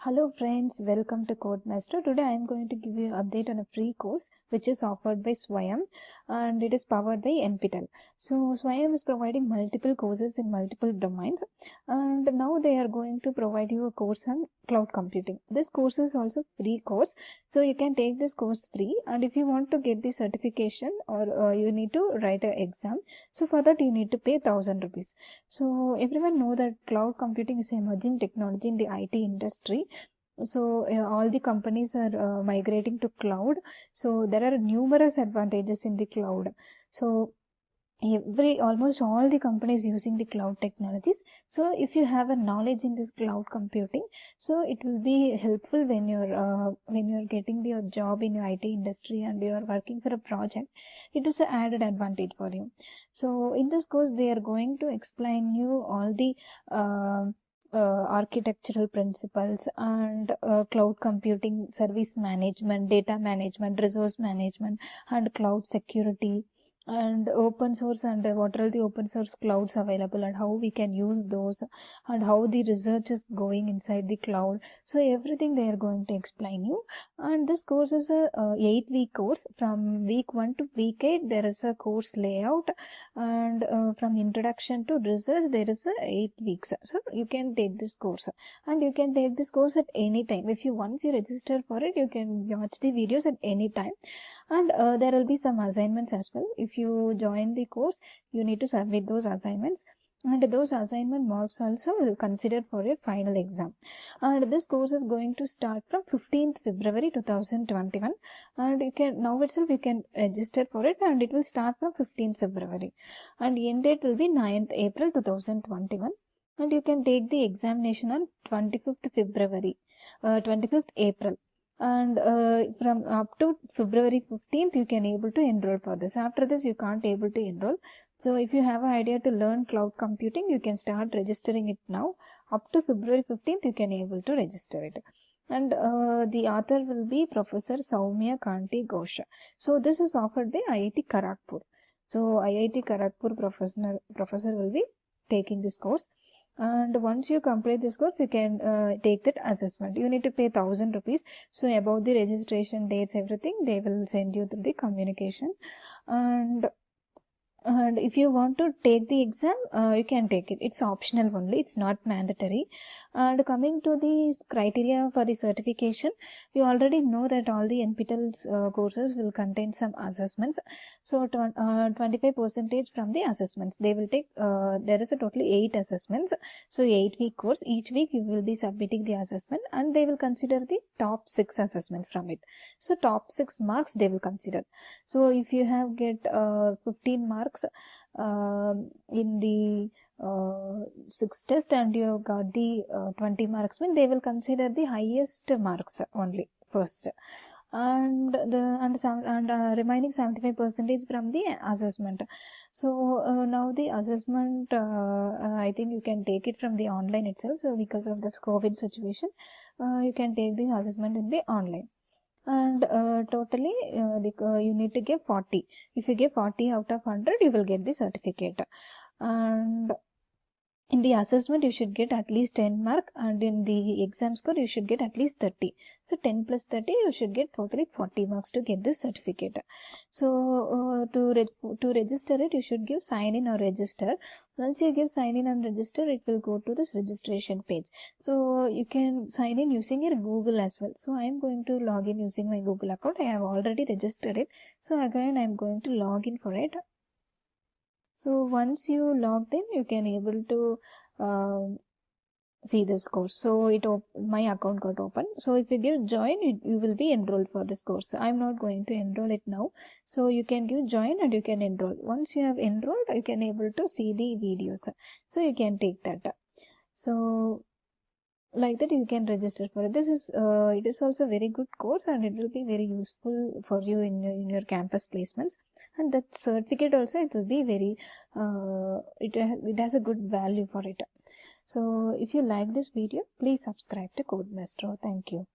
Hello friends, welcome to Codemaster. Today I am going to give you an update on a free course which is offered by Swayam and it is powered by NPTEL. So Swayam is providing multiple courses in multiple domains and now they are going to provide you a course on cloud computing. This course is also free course, so you can take this course free, and if you want to get the certification or you need to write an exam, so for that you need to pay 1000 rupees. So everyone know that cloud computing is an emerging technology in the IT industry. So all the companies are migrating to cloud. So there are numerous advantages in the cloud. So almost all the companies using the cloud technologies. So if you have a knowledge in this cloud computing, so it will be helpful when you're getting your job in your IT industry and you are working for a project. It is an added advantage for you. So in this course they are going to explain you all the architectural principles and cloud computing, service management, data management, resource management, and cloud security, and open source, and what are the open source clouds available and how we can use those, and how the research is going inside the cloud. So everything they are going to explain you. And this course is a 8-week course. From week 1 to week 8 there is a course layout, and from introduction to research there is a 8 weeks. So you can take this course, and you can take this course at any time. If you once you register for it, you can watch the videos at any time. And there will be some assignments as well. If you join the course, you need to submit those assignments, and those assignment marks also will consider for your final exam. And this course is going to start from 15th February 2021, and you can now itself you can register for it, and it will start from 15th February, and end date will be 9th April 2021, and you can take the examination on 25th February, 25th April. And from up to February 15th you can able to enroll for this. After this you can't able to enroll. So if you have an idea to learn cloud computing, you can start registering it now. Up to February 15th you can able to register it. And the author will be Professor Soumya Kanti Ghosh. So this is offered by IIT Kharagpur. So IIT Kharagpur professor will be taking this course. And once you complete this course, you can take that assessment. You need to pay 1000 rupees. So about the registration dates, everything, they will send you the communication. And if you want to take the exam, you can take it. It's optional only. It's not mandatory. And coming to the criteria for the certification, you already know that all the NPTEL courses will contain some assessments. So 25% from the assessments. They will take, there is a totally 8 assessments. So 8-week course. Each week you will be submitting the assessment, and they will consider the top 6 assessments from it. So top 6 marks they will consider. So if you have get 15 marks in the 6 test, and you have got the 20 marks, when they will consider the highest marks only first, and the remaining 75% from the assessment. So now the assessment, I think you can take it from the online itself. So because of the COVID situation, you can take the assessment in the online. And totally you need to give 40. If you give 40 out of 100, you will get the certificate. And in the assessment you should get at least 10 mark, and in the exam score you should get at least 30. So 10 plus 30 you should get totally 40 marks to get this certificate. So to register it, you should give sign in or register. Once you give sign in and register, it will go to this registration page. So you can sign in using your Google as well. So I am going to log in using my Google account. I have already registered it. So again I am going to log in for it. So once you logged in, you can able to see this course. So my account got open. So if you give join, you will be enrolled for this course. I'm not going to enroll it now. So you can give join and you can enroll. Once you have enrolled, you can able to see the videos. So you can take that. So like that you can register for it. This is it is also a very good course, and it will be very useful for you in your campus placements. And that certificate also, it will be very it has a good value for it. So if you like this video, please subscribe to Codemaster. Thank you.